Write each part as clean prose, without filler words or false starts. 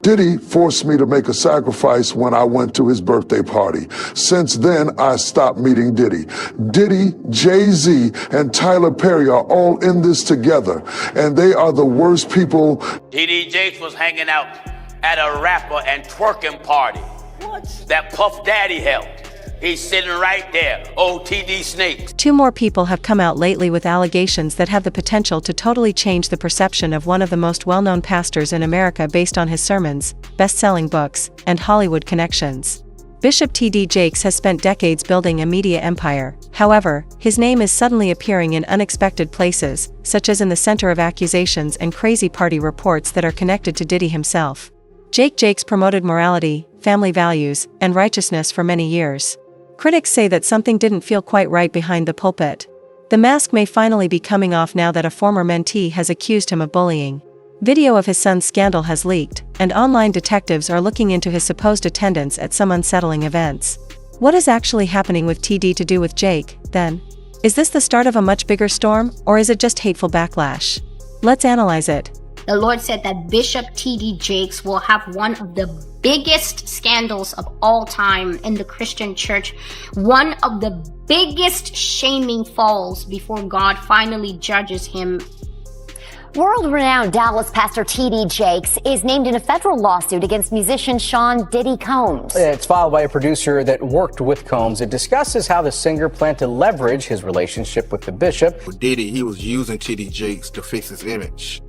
Diddy forced me to make a sacrifice when I went to his birthday party. Since then, I stopped meeting Diddy. Diddy, Jay-Z, and Tyler Perry are all in this together, and they are the worst people. Diddy Jakes was hanging out at a rapper and twerking party. What? That Puff Daddy held. He's sitting right there, OTD Snakes. Two more people have come out lately with allegations that have the potential to totally change the perception of one of the most well-known pastors in America based on his sermons, best-selling books, and Hollywood connections. Bishop T.D. Jakes has spent decades building a media empire. However, his name is suddenly appearing in unexpected places, such as in the center of accusations and crazy party reports that are connected to Diddy himself. Jakes promoted morality, family values, and righteousness for many years. Critics say that something didn't feel quite right behind the pulpit. The mask may finally be coming off now that a former mentee has accused him of bullying. Video of his son's scandal has leaked, and online detectives are looking into his supposed attendance at some unsettling events. What is actually happening with TD to do with Jake, then? Is this the start of a much bigger storm, or is it just hateful backlash? Let's analyze it. The Lord said that Bishop T.D. Jakes will have one of the biggest scandals of all time in the Christian church, one of the biggest shaming falls before God finally judges him. World-renowned Dallas pastor T.D. Jakes is named in a federal lawsuit against musician Sean Diddy Combs. It's filed by a producer that worked with Combs. It discusses how the singer planned to leverage his relationship with the bishop. With Diddy, he was using T.D. Jakes to fix his image.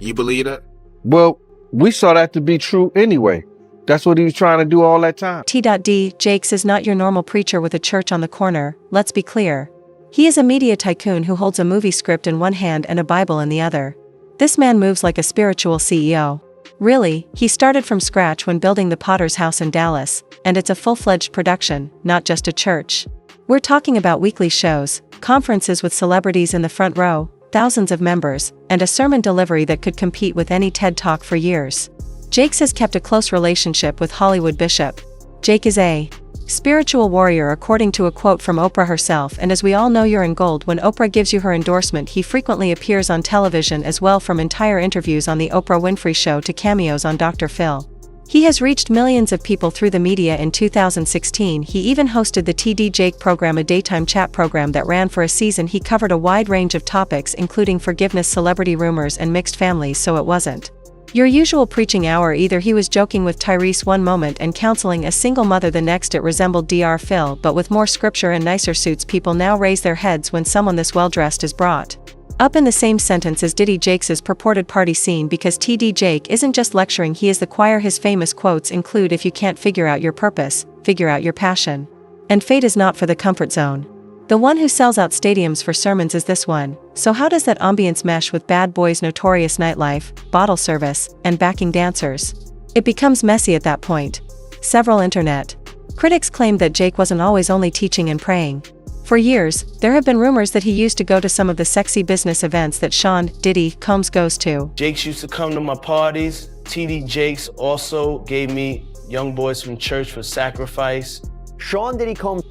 You believe that? Well, we saw that to be true anyway. That's what he was trying to do all that time. T.D. Jakes is not your normal preacher with a church on the corner, let's be clear. He is a media tycoon who holds a movie script in one hand and a Bible in the other. This man moves like a spiritual CEO. Really, he started from scratch when building the Potter's House in Dallas, and it's a full-fledged production, not just a church. We're talking about weekly shows, conferences with celebrities in the front row, thousands of members, and a sermon delivery that could compete with any TED Talk for years. Jakes has kept a close relationship with Hollywood bishop. Jake is a spiritual warrior according to a quote from Oprah herself, and as we all know, you're in gold when Oprah gives you her endorsement. He frequently appears on television as well, from entire interviews on the Oprah Winfrey Show to cameos on Dr. Phil. He has reached millions of people through the media. In 2016, he even hosted the TD Jake program, a daytime chat program that ran for a season. He covered a wide range of topics including forgiveness, celebrity rumors, and mixed families, so it wasn't your usual preaching hour either. He was joking with Tyrese one moment and counseling a single mother the next. It resembled Dr. Phil, but with more scripture and nicer suits. People now raise their heads when someone this well-dressed is brought up in the same sentence as Diddy Jakes' purported party scene, because TD Jake isn't just lecturing, he is the choir. His famous quotes include, "If you can't figure out your purpose, figure out your passion." And fate is not for the comfort zone. The one who sells out stadiums for sermons is this one. So how does that ambience mesh with Bad Boy's notorious nightlife, bottle service, and backing dancers? It becomes messy at that point. Several internet critics claim that Jake wasn't always only teaching and praying. For years, there have been rumors that he used to go to some of the sexy business events that Sean Diddy Combs goes to. Jakes used to come to my parties. TD Jakes also gave me young boys from church for sacrifice. Sean Diddy Combs'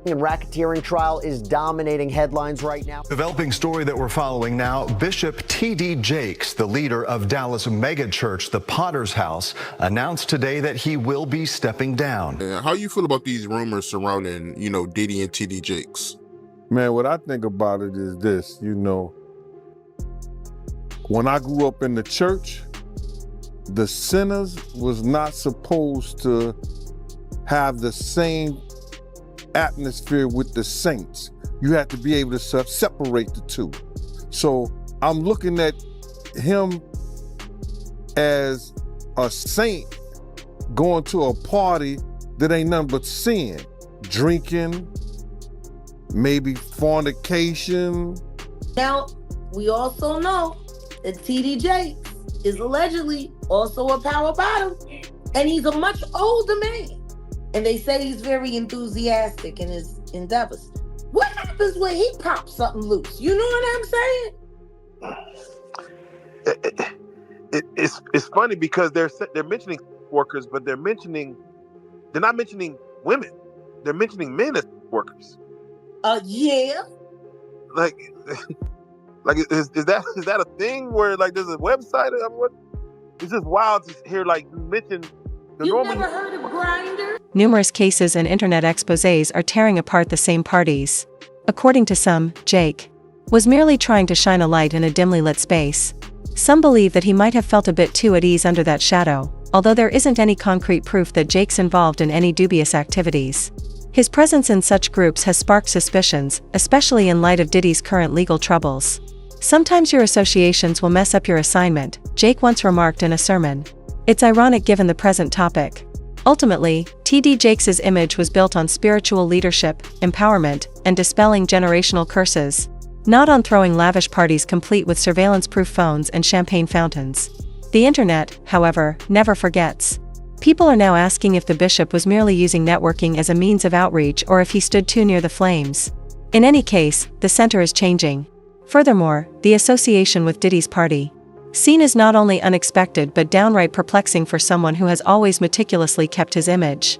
and racketeering trial is dominating headlines right now. Developing story that we're following now. Bishop T.D. Jakes, the leader of Dallas megachurch, the Potter's House, announced today that he will be stepping down. How you feel about these rumors surrounding, Diddy and T.D. Jakes? Man, what I think about it is this, when I grew up in the church, the sinners was not supposed to have the same atmosphere with the saints. You have to be able to separate the two. So I'm looking at him as a saint going to a party that ain't nothing but sin, drinking, maybe fornication. Now, we also know that T.D. Jakes is allegedly also a power bottom, and he's a much older man. And they say he's very enthusiastic in his endeavors. What happens when he pops something loose? You know what I'm saying? It's funny because they're mentioning workers, but they're not mentioning women. They're mentioning men as workers. Yeah. Like is that a thing where there's a website? It's just wild to hear like you mention the You normal. never heard of Grindr? Numerous cases and internet exposés are tearing apart the same parties. According to some, Jake was merely trying to shine a light in a dimly lit space. Some believe that he might have felt a bit too at ease under that shadow, although there isn't any concrete proof that Jake's involved in any dubious activities. His presence in such groups has sparked suspicions, especially in light of Diddy's current legal troubles. Sometimes your associations will mess up your assignment, Jake once remarked in a sermon. It's ironic given the present topic. Ultimately, TD Jakes' image was built on spiritual leadership, empowerment, and dispelling generational curses, not on throwing lavish parties complete with surveillance-proof phones and champagne fountains. The internet, however, never forgets. People are now asking if the bishop was merely using networking as a means of outreach or if he stood too near the flames. In any case, the center is changing. Furthermore, the association with Diddy's party scene is not only unexpected but downright perplexing for someone who has always meticulously kept his image.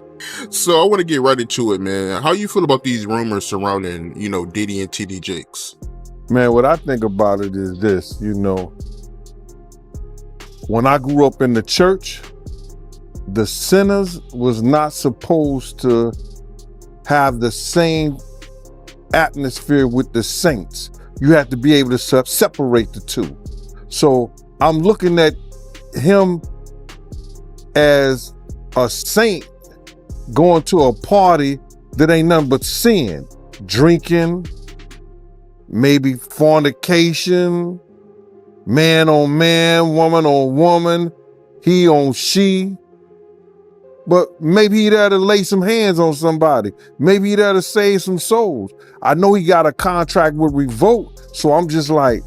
So I want to get right into it, man. How you feel about these rumors surrounding, Diddy and TD Jakes? Man, what I think about it is this, when I grew up in the church, the sinners was not supposed to have the same atmosphere with the saints. You have to be able to separate the two. So I'm looking at him as a saint going to a party that ain't nothing but sin, drinking, maybe fornication, man on man, woman on woman, he on she. But maybe he there to lay some hands on somebody. Maybe he there to save some souls. I know he got a contract with Revolt, so I'm just like,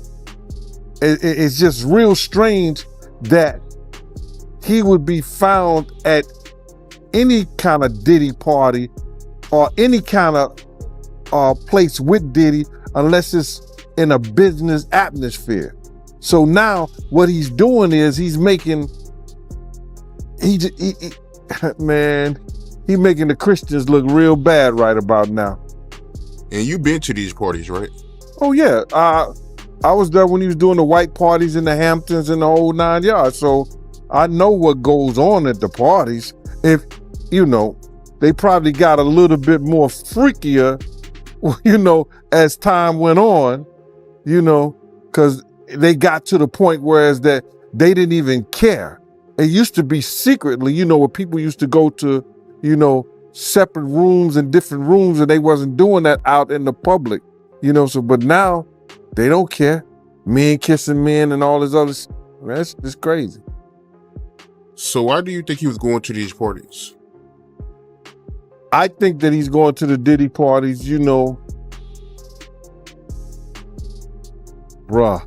it's just real strange that he would be found at any kind of Diddy party or any kind of place with Diddy unless it's in a business atmosphere. So now what he's doing is he's making the Christians look real bad right about now. And you've been to these parties, right? Oh yeah, I was there when he was doing the white parties in the Hamptons and the whole 9 yards. So I know what goes on at the parties. If, they probably got a little bit more freakier, as time went on, because they got to the point whereas that they didn't even care. It used to be secretly, where people used to go to, separate rooms and different rooms, and they wasn't doing that out in the public, but now they don't care. Men kissing men and all this other stuff. That's just crazy. So why do you think he was going to these parties? I think that he's going to the Diddy parties, bruh.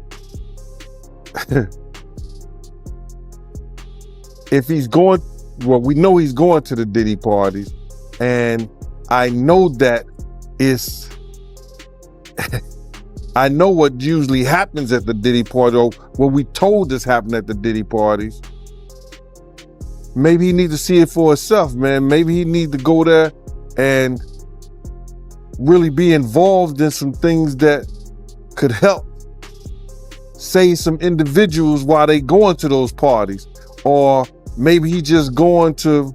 If he's going, we know he's going to the Diddy parties, and I know that it's, I know what usually happens at the Diddy party, or what we told us happened at the Diddy parties. Maybe he needs to see it for himself, man. Maybe he needs to go there and really be involved in some things that could help save some individuals while they going to those parties. Or maybe he just going to,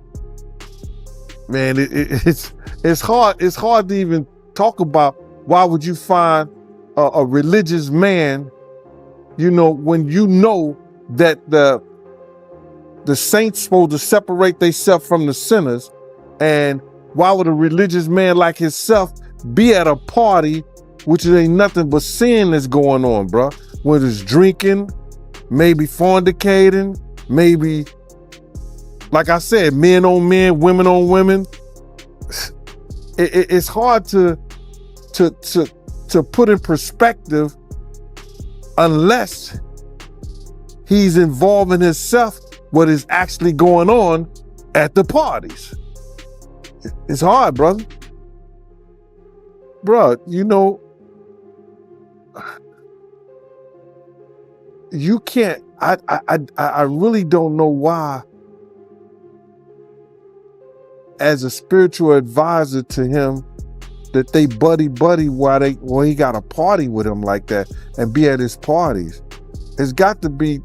man, it's hard to even talk about. Why would you find a religious man, when you know that the saints supposed to separate themselves from the sinners, and why would a religious man like himself be at a party which ain't nothing but sin that's going on, bro? Whether it's drinking, maybe fornicating, maybe, like I said, men on men, women on women. It's hard to put in perspective unless he's involving himself what is actually going on at the parties. It's hard, brother. Bro, you can't, I really don't know why, as a spiritual advisor to him, that they buddy while he got a party with him like that and be at his parties. It's got to be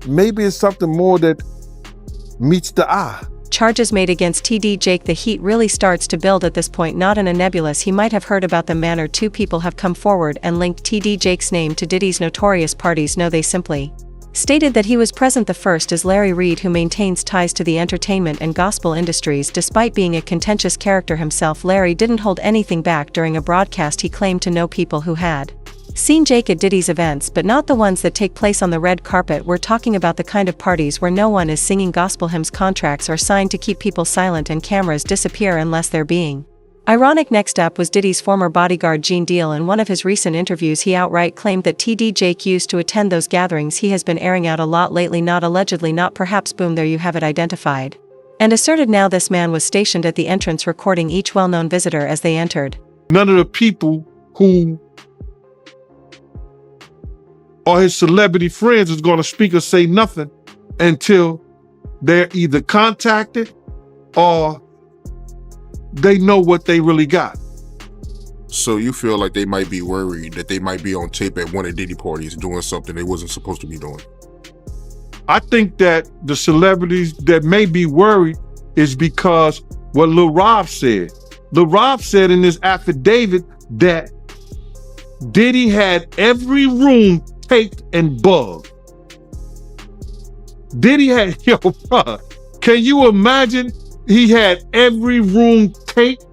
maybe it's something more that meets the eye. Charges made against TD Jake. The heat really starts to build at this point, not in a nebulous he might have heard about the man or two people have come forward and linked TD Jake's name to Diddy's notorious parties. No, they simply stated that he was present. The first is Larry Reid, who maintains ties to the entertainment and gospel industries. Despite being a contentious character himself, Larry didn't hold anything back. During a broadcast, he claimed to know people who had seen Jake at Diddy's events, but not the ones that take place on the red carpet. We're talking about the kind of parties where no one is singing gospel hymns. Contracts are signed to keep people silent and cameras disappear unless they're being ironic. Next up was Diddy's former bodyguard Gene Deal. In one of his recent interviews, he outright claimed that TD Jake used to attend those gatherings. He has been airing out a lot lately, not allegedly, not perhaps. Boom, there you have it, identified and asserted. Now this man was stationed at the entrance, recording each well-known visitor as they entered. None of the people who or his celebrity friends is going to speak or say nothing until they're either contacted or they know what they really got. So you feel like they might be worried that they might be on tape at one of Diddy parties doing something they wasn't supposed to be doing? I think that the celebrities that may be worried is because what Lil Rob said. Lil Rob said in this affidavit that Diddy had every room taped and bugged. Diddy had, yo, bro, can you imagine? He had every room taped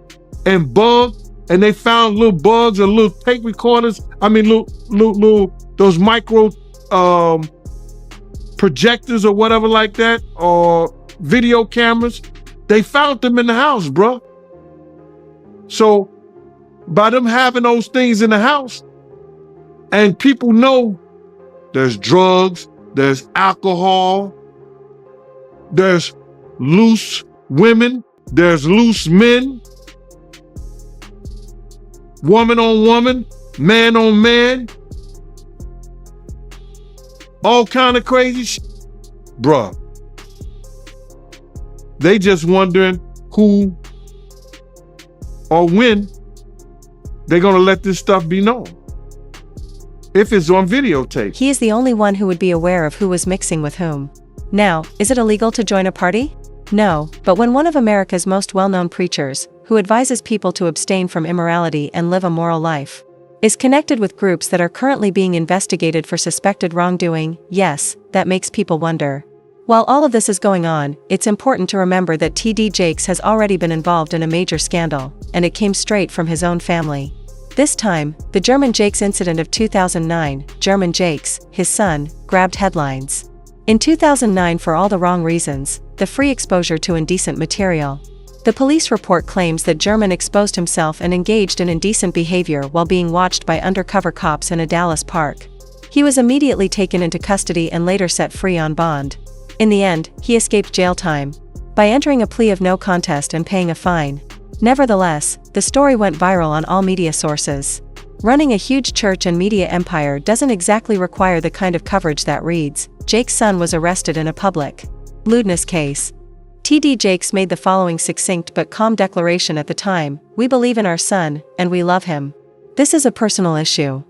and bugged, and they found little bugs or little tape recorders. I mean, little those micro projectors or whatever like that, or video cameras. They found them in the house, bro. So by them having those things in the house, and people know there's drugs, there's alcohol, there's loose women, there's loose men, woman on woman, man on man, all kind of crazy shit. Bruh, they just wondering who or when they're gonna let this stuff be known. If it's on videotape. He is the only one who would be aware of who was mixing with whom. Now, is it illegal to join a party? No, but when one of America's most well-known preachers, who advises people to abstain from immorality and live a moral life, is connected with groups that are currently being investigated for suspected wrongdoing, yes, that makes people wonder. While all of this is going on, it's important to remember that TD Jakes has already been involved in a major scandal, and it came straight from his own family. This time, the German Jakes incident of 2009, German Jakes, his son, grabbed headlines. In 2009, for all the wrong reasons, the free exposure to indecent material. The police report claims that German exposed himself and engaged in indecent behavior while being watched by undercover cops in a Dallas park. He was immediately taken into custody and later set free on bond. In the end, he escaped jail time by entering a plea of no contest and paying a fine. Nevertheless, the story went viral on all media sources. Running a huge church and media empire doesn't exactly require the kind of coverage that reads, Jake's son was arrested in a public lewdness case. TD Jakes made the following succinct but calm declaration at the time: "We believe in our son, and we love him. This is a personal issue."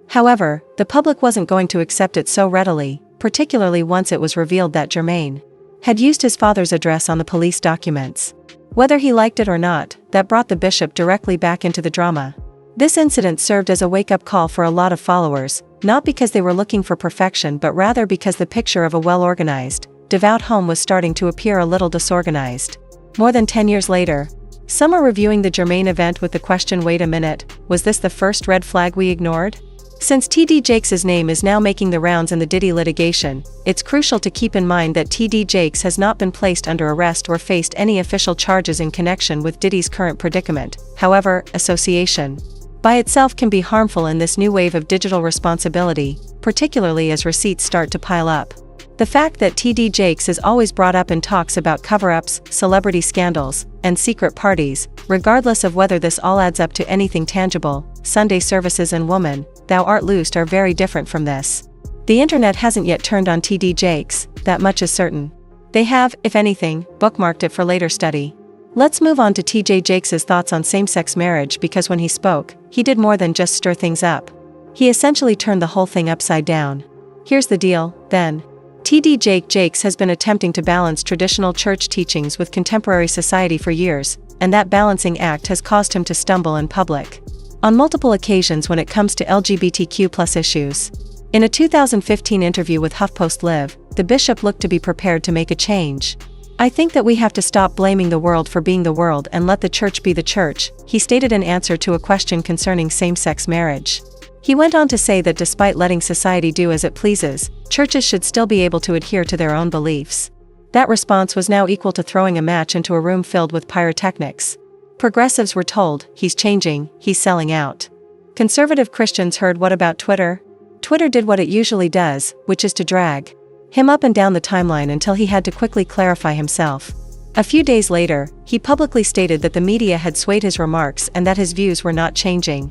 However, the public wasn't going to accept it so readily, particularly once it was revealed that Jermaine had used his father's address on the police documents. Whether he liked it or not, that brought the bishop directly back into the drama. This incident served as a wake-up call for a lot of followers, not because they were looking for perfection but rather because the picture of a well-organized, devout home was starting to appear a little disorganized. More than 10 years later, some are reviewing the Jermaine event with the question, wait a minute, was this the first red flag we ignored? Since TD Jakes' name is now making the rounds in the Diddy litigation, it's crucial to keep in mind that TD Jakes has not been placed under arrest or faced any official charges in connection with Diddy's current predicament. However, association by itself can be harmful in this new wave of digital responsibility, particularly as receipts start to pile up. The fact that TD Jakes is always brought up in talks about cover-ups, celebrity scandals, and secret parties, regardless of whether this all adds up to anything tangible, Sunday services and Woman, Thou Art Loosed are very different from this. The internet hasn't yet turned on TD Jakes, that much is certain. They have, if anything, bookmarked it for later study. Let's move on to TJ Jakes' thoughts on same-sex marriage, because when he spoke, he did more than just stir things up. He essentially turned the whole thing upside down. Here's the deal, then. TD Jakes has been attempting to balance traditional church teachings with contemporary society for years, and that balancing act has caused him to stumble in public on multiple occasions when it comes to LGBTQ+ issues. In a 2015 interview with HuffPost Live, the bishop looked to be prepared to make a change. "I think that we have to stop blaming the world for being the world and let the church be the church," he stated in answer to a question concerning same-sex marriage. He went on to say that despite letting society do as it pleases, churches should still be able to adhere to their own beliefs. That response was now equal to throwing a match into a room filled with pyrotechnics. Progressives were told, "He's changing, he's selling out." Conservative Christians heard, "What about Twitter?" Twitter did what it usually does, which is to drag him up and down the timeline until he had to quickly clarify himself. A few days later, he publicly stated that the media had swayed his remarks and that his views were not changing.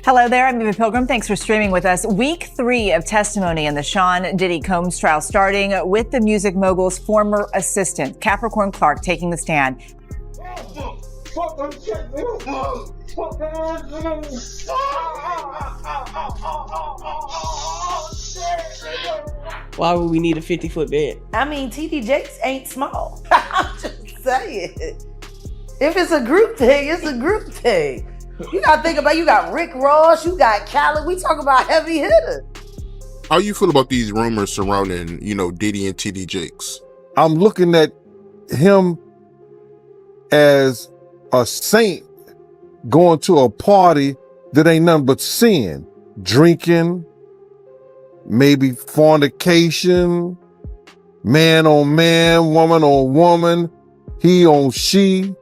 Hello there, I'm Eva Pilgrim. Thanks for streaming with us. Week 3 of testimony in the Sean Diddy Combs trial, starting with the music mogul's former assistant, Capricorn Clark, taking the stand. Why would we need a 50-foot bed? I mean, TD Jakes ain't small. I'm just saying. If it's a group thing, it's a group thing. You gotta think about, you got Rick Ross, you got Khaled, we talk about heavy hitters. How you feel about these rumors surrounding, Diddy and TD Jakes? I'm looking at him as a saint going to a party that ain't nothing but sin, drinking, maybe fornication, man on man, woman on woman, he on she.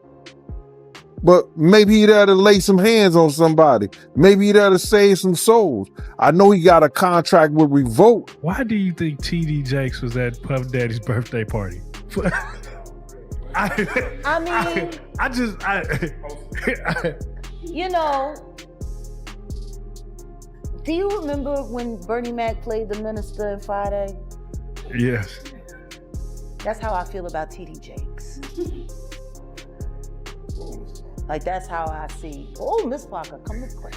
But maybe he'd have to lay some hands on somebody. Maybe he'd have to save some souls. I know he got a contract with Revolt. Why do you think TD Jakes was at Puff Daddy's birthday party? Do you remember when Bernie Mac played the minister in Friday? Yes. That's how I feel about TD Jakes. Like, that's how I see. Oh, Miss Parker, come to pray.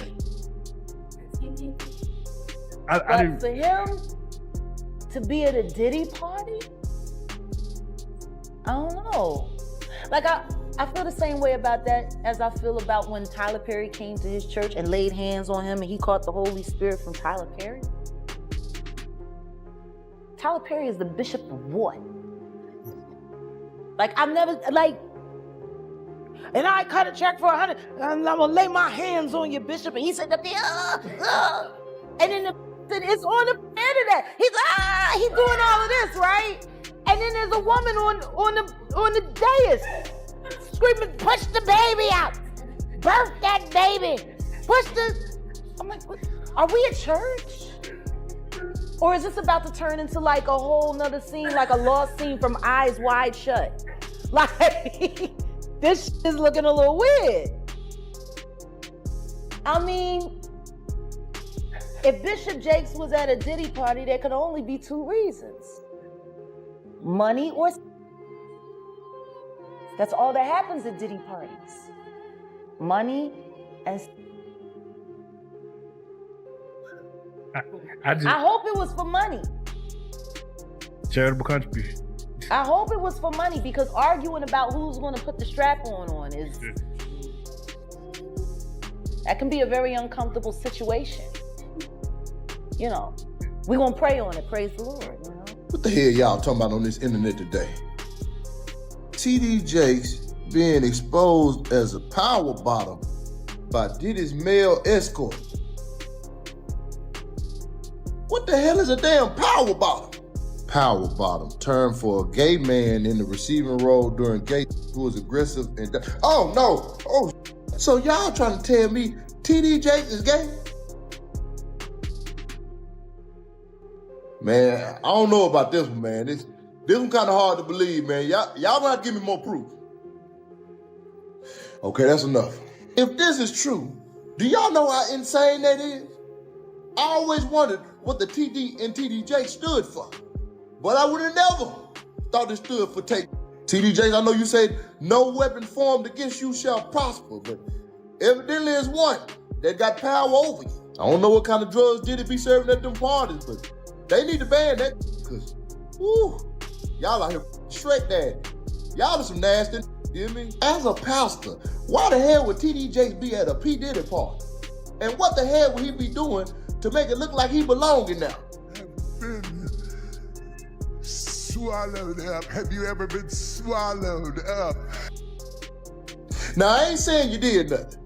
But for him to be at a Diddy party, I don't know. Like, I feel the same way about that as I feel about when Tyler Perry came to his church and laid hands on him and he caught the Holy Spirit from Tyler Perry. Tyler Perry is the bishop of what? Like, I've never, like, and I cut a check for 100, and I'm gonna lay my hands on you, bishop. And he said, and then it's on the internet. He's doing all of this, right? And then there's a woman on the dais screaming, "Push the baby out, birth that baby, push the." I'm like, what? Are we a church? Or is this about to turn into like a whole nother scene, like a lost scene from Eyes Wide Shut? Like, this is looking a little weird. I mean, if Bishop Jakes was at a Diddy party, there could only be 2 reasons. Money or... That's all that happens at Diddy parties. Money and... I hope it was for money. Charitable contribution. I hope it was for money, because arguing about who's going to put the strap on is... That can be a very uncomfortable situation. We're going to pray on it, praise the Lord, What the hell y'all talking about on this internet today? TD Jakes being exposed as a power bottom by Diddy's male escort. What the hell is a damn power bottom? Power bottom, term for a gay man in the receiving role during gay who is aggressive and... Oh no! Oh, so y'all trying to tell me TD Jakes is gay? Man, I don't know about this one, man. This one kind of hard to believe, man. Y'all gonna have to give me more proof. Okay, that's enough. If this is true, do y'all know how insane that is? I always wondered what the TD and TD Jakes stood for. But I would have never thought it stood for take. TD Jakes, I know you said no weapon formed against you shall prosper, but evidently there's one that got power over you. I don't know what kind of drugs Diddy be serving at them parties, but they need to ban that, because Woo! Y'all out here Shrek Daddy. Y'all are some nasty, you hear me? As a pastor, why the hell would TD Jakes be at a P. Diddy party? And what the hell would he be doing to make it look like he belonging now? Swallowed up. Have you ever been swallowed up? Now, I ain't saying you did nothing,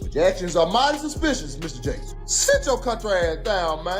but your actions are mighty suspicious, Mr. Jakes. Sit your country ass down, man.